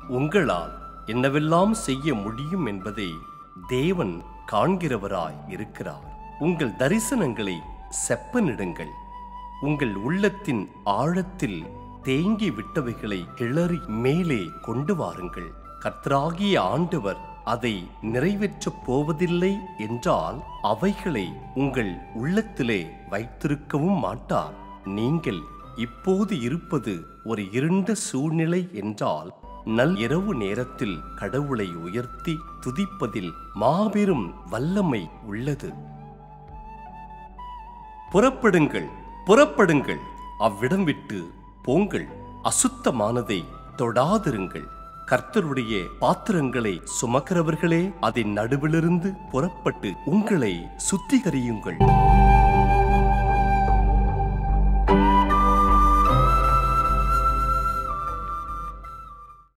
உங்களால் என்னவெல்லாம் செய்ய முடியும் என்பதை தேவன் காண்கிறவராய் இருக்கிறார். உங்கள் தரிசனங்களை செப்பனிடுங்கள். உங்கள் உள்ளத்தின் ஆழத்தில் தேங்கி விட்டவைகளை கிளறி மேலே கொண்டு வாருங்கள். கர்த்தராகிய ஆண்டவர் அதை நிறைவேற்றப் போவதில்லை என்றால் அவைகளை உங்கள் உள்ளத்திலே வைத்திருக்கவும் மாட்டார். நீங்கள் இப்போது இருப்பது ஒரு இருண்ட சூழ்நிலை என்றால் நல் இரவு நேரத்தில் கடவுளை உயர்த்தி துதிப்பதில் மாபெரும் வல்லமை உள்ளது. புறப்படுங்கள், புறப்படுங்கள், அவ்விடம் விட்டு போங்கள். அசுத்தமானதை தொடாதிருங்கள். கர்த்தருடைய பாத்திரங்களை சுமக்கிறவர்களே, அதன் நடுவிலிருந்து புறப்பட்டு உங்களை சுத்திகரியுங்கள்.